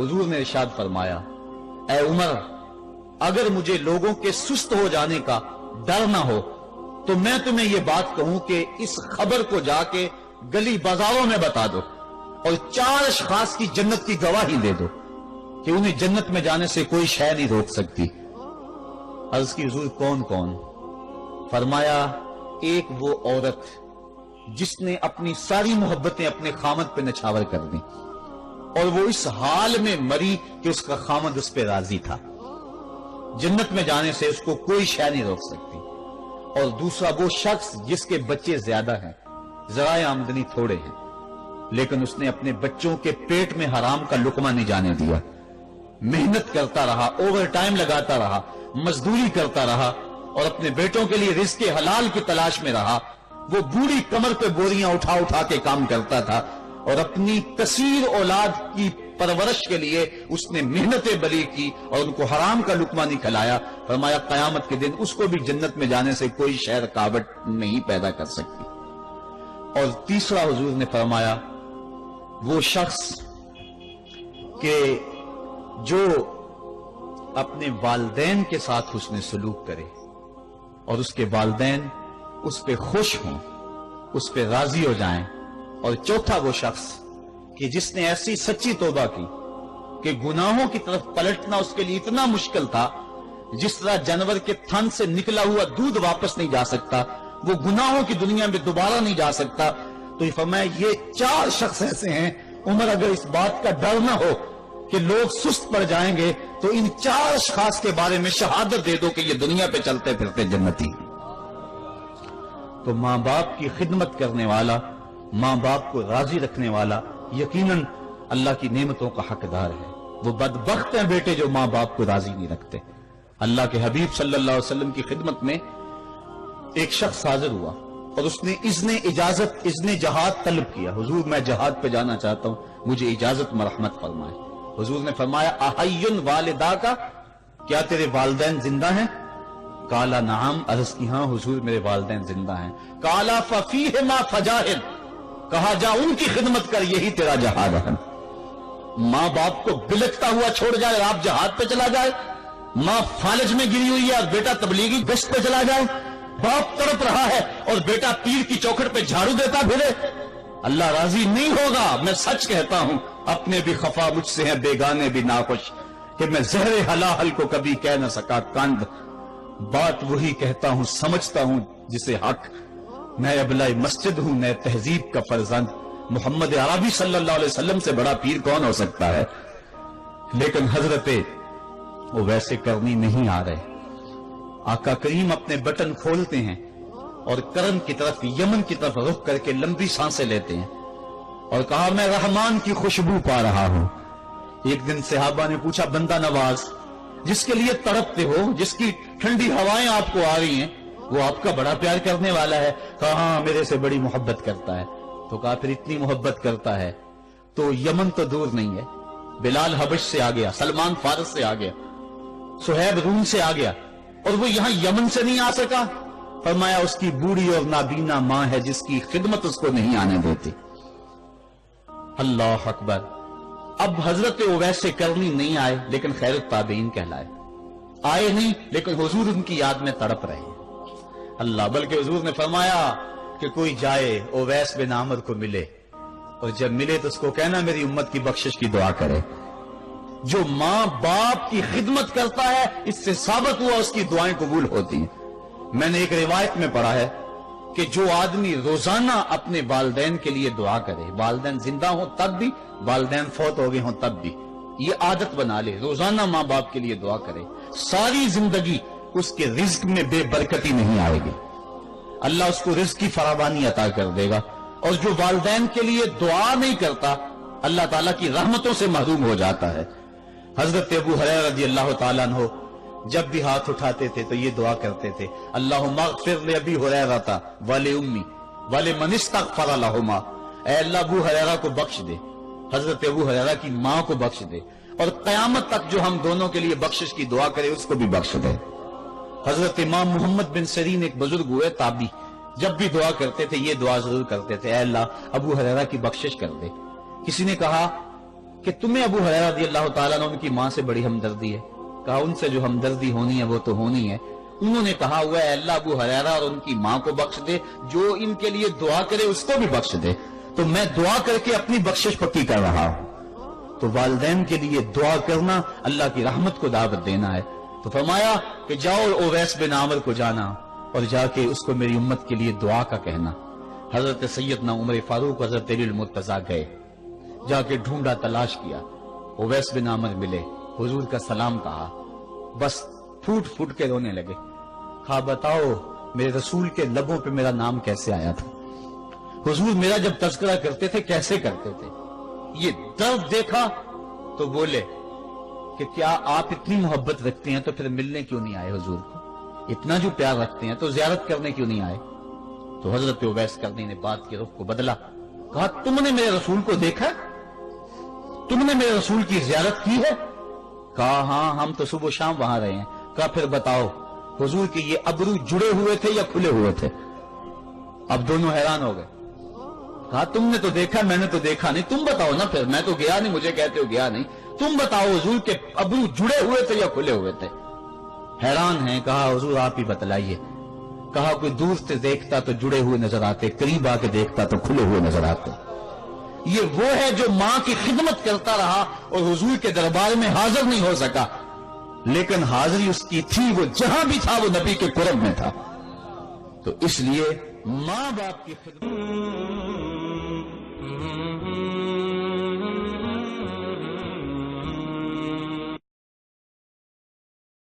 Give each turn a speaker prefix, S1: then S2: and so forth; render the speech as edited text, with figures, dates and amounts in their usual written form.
S1: हुजूर ने इरशाद फरमाया, ए उमर, अगर मुझे लोगों के सुस्त हो जाने का डर ना हो तो मैं तुम्हें यह बात कहूं कि इस खबर को जाके गली बाजारों में बता दो और 4 अशखास की जन्नत की गवाही दे दो कि उन्हें जन्नत में जाने से कोई शय नहीं रोक सकती। अर्ज की हुजूर कौन कौन? फरमाया, एक वो औरत जिसने अपनी सारी मोहब्बतें अपने खामद पे नछावर कर दी और वो इस हाल में मरी कि उसका खामद उस पे राजी था, जन्नत में जाने से उसको कोई शय नहीं रोक सकती। और दूसरा वो शख्स जिसके बच्चे ज्यादा हैं, ज़राए आमदनी थोड़े हैं, लेकिन उसने अपने बच्चों के पेट में हराम का लुकमा नहीं जाने दिया, मेहनत करता रहा, ओवर टाइम लगाता रहा, मजदूरी करता रहा और अपने बेटों के लिए रिज़्क़ हलाल की तलाश में रहा। वो बूढ़ी कमर पे बोरियां उठा उठा के काम करता था और अपनी कसीर औलाद की परवरिश के लिए उसने मेहनतें बली की और उनको हराम का लुकमा नहीं खिलाया। फरमाया, कयामत के दिन उसको भी जन्नत में जाने से कोई शय रुकावट नहीं पैदा कर सकती। और तीसरा हुजूर ने फरमाया, वो शख्स के जो अपने वालदैन के साथ हुस्न सलूक करे और उसके वालदैन उस पे खुश हों, उस पे राजी हो जाएं। और चौथा वो शख्स कि जिसने ऐसी सच्ची तौबा की कि गुनाहों की तरफ पलटना उसके लिए इतना मुश्किल था, जिस तरह जानवर के थन से निकला हुआ दूध वापस नहीं जा सकता, वो गुनाहों की दुनिया में दोबारा नहीं जा सकता। तो ये फरमाया, ये 4 शख्स ऐसे हैं, उमर अगर इस बात का डर ना हो कि लोग सुस्त पड़ जाएंगे तो इन 4 अशखास के बारे में शहादत दे दो कि ये दुनिया पे चलते फिरते जन्नती। तो मां बाप की खिदमत करने वाला, मां बाप को राजी रखने वाला यकीनन अल्लाह की नेमतों का हकदार है। वो बदबख्त हैं बेटे जो मां बाप को राजी नहीं रखते। अल्लाह के हबीब सल्लल्लाहु अलैहि वसल्लम की खिदमत में एक शख्स हाजिर हुआ और उसने इज़्ने जहाद तलब किया। हुजूर, मैं जहाद पे जाना चाहता हूं, मुझे इजाजत मरहमत फरमाए। हुजूर ने फरमाया, अहय्युन वालिदा का, क्या तेरे वालिदैन जिंदा हैं? काला नाम, अर्ज की हां हुजूर मेरे वालिदैन जिंदा हैं। काला फफीहिमा फजाहिद, कहा जा उनकी खिदमत कर, यही तेरा जहाद है। मां बाप को बिलखता हुआ छोड़ जाए और आप जहाद पे चला जाए, मां फालज में गिरी हुई है और बेटा तबलीगी गश्त पे चला जाए, बाप तड़प रहा है और बेटा पीर की चौखट पे झाड़ू देता फिरे, अल्लाह राजी नहीं होगा। मैं सच कहता हूं, अपने भी खफा मुझसे हैं, बेगाने भी नाखुश, कि मैं जहरे हलाहल को कभी कह न सका कंद, बात वही कहता हूं समझता हूं जिसे हक, मैं अबलाई मस्जिद हूं, मैं तहजीब का फर्जंद, मोहम्मद अरबी सल्लल्लाहु अलैहि वसल्लम से बड़ा पीर कौन हो सकता है। लेकिन हजरते वो वैसे करनी नहीं आ रहे। आका करीम अपने बटन खोलते हैं और करन की तरफ, यमन की तरफ रुख करके लंबी सांसें लेते हैं और कहा, मैं रहमान की खुशबू पा रहा हूं। एक दिन सहाबा ने पूछा, बंदा नवाज जिसके लिए तड़पते हो, जिसकी ठंडी हवाएं आपको आ रही हैं, वो आपका बड़ा प्यार करने वाला है। कहा, हाँ मेरे से बड़ी मोहब्बत करता है। तो कहा, फिर इतनी मोहब्बत करता है तो यमन तो दूर नहीं है, बिलाल हबश से आ गया, सलमान फारस से आ गया, सुहैब रूम से आ गया और वो यहां यमन से नहीं आ सका। फरमाया, उसकी बूढ़ी और नाबीना मां है जिसकी खिदमत उसको नहीं आने देती। अल्लाह अकबर। अब हजरत ओवैस से करनी नहीं आए लेकिन खैर ताबीन कहलाए, आए नहीं लेकिन हुजूर उनकी याद में तड़प रहे हैं। अल्लाह, बल्कि हुजूर ने फरमाया कि कोई जाए ओवैस बिन आमिर को मिले और जब मिले तो उसको कहना मेरी उम्मत की बख्शिश की दुआ करे। जो मां बाप की खिदमत करता है, इससे साबित हुआ उसकी दुआएं कबूल होती हैं। मैंने एक रिवायत में पढ़ा है कि जो आदमी रोजाना अपने वालदैन के लिए दुआ करे, वालदैन जिंदा हो तब भी, वालदैन फौत हो गए हों तब भी, ये आदत बना ले, रोजाना मां बाप के लिए दुआ करे, सारी जिंदगी उसके रिज्क में बेबरकती नहीं आएगी, अल्लाह उसको रिज्क की फरावानी अता कर देगा। और जो वालदैन के लिए दुआ नहीं करता, अल्लाह ताला की रहमतों से महरूम हो जाता है। हजरत अबू हुरैरा रज़ी अल्लाह ताला अन्हु जब भी हाथ उठाते थे तो ये दुआ करते थे, अल्लाहुम्मा अग़फ़िर li अबी हुरैरा वली उम्मी वली मन इस्तग़फ़र लहुमा, ऐ अल्लाह अबू हुरैरा को बख्श दे, हजरत अबू हुरैरा की मां को बख्श दे, और कयामत तक जो हम दोनों के लिए बख्शिश की दुआ करे उसको भी बख्श दे। हजरत इमाम मोहम्मद बिन सरीन एक बुजुर्ग हुए ताबी, जब भी दुआ करते थे ये दुआ जरूर करते थे, ऐ अल्लाह अबू हुरैरा की बख्शिश कर दे। किसी ने कहा کہ تمہیں ابو ہریرہ رضی اللہ تعالیٰ عنہ کی ماں سے بڑی ہمدردی ہے؟ کہا ان سے جو ہمدردی ہونی ہے وہ تو ہونی ہے. انہوں نے کہا ہوا ہے اللہ ابو ہریرہ اور ان کی ماں کو بخش دے، جو ان کے لیے دعا کرے اس کو بھی بخش دے. تو میں دعا کر کے اپنی بخشش پکی کر رہا ہوں. تو والدین کے لیے دعا کرنا اللہ کی رحمت کو دعوت دینا ہے. تو فرمایا کہ جاؤ اویس بن عامر کو جانا اور جا کے اس کو میری امت کے لیے دعا کا کہنا. حضرت سیدنا عمر فاروق حضرت علی المرتضیٰ گئے، جا کے ڈھونڈا، تلاش کیا، اویس بن عامر ملے، حضور کا سلام کہا، بس پھوٹ پھوٹ کے رونے لگے. کہا بتاؤ میرے رسول کے لبوں پہ میرا نام کیسے آیا تھا؟ حضور میرا جب تذکرہ کرتے تھے کیسے کرتے تھے؟ یہ درد دیکھا تو بولے کہ کیا آپ اتنی محبت رکھتے ہیں تو پھر ملنے کیوں نہیں آئے حضور کو؟ اتنا جو پیار رکھتے ہیں تو زیارت کرنے کیوں نہیں آئے؟ تو حضرت اویس کرنی نے بات کے رخ کو بدلا. کہا تم نے میرے رسول کو دیکھا؟ تم نے میرے رسول کی زیارت کی ہے؟ کہا ہاں ہم تو صبح و شام وہاں رہے ہیں. کہا پھر بتاؤ حضور کے یہ ابرو جڑے ہوئے تھے یا کھلے ہوئے تھے؟ اب دونوں حیران ہو گئے. کہا تم نے تو دیکھا، میں نے تو دیکھا نہیں، تم بتاؤ نا، پھر میں تو گیا نہیں، مجھے کہتے ہو گیا نہیں، تم بتاؤ حضور کے ابرو جڑے ہوئے تھے یا کھلے ہوئے تھے؟ حیران ہیں. کہا حضور آپ ہی بتلائیے. کہا کوئی دور سے دیکھتا تو جڑے ہوئے نظر آتے، قریب آ کے دیکھتا تو کھلے ہوئے نظر آتے. یہ وہ ہے جو ماں کی خدمت کرتا رہا اور حضور کے دربار میں حاضر نہیں ہو سکا، لیکن حاضری اس کی تھی، وہ جہاں بھی تھا وہ نبی کے قرب میں تھا. تو اس لیے ماں باپ کی خدمت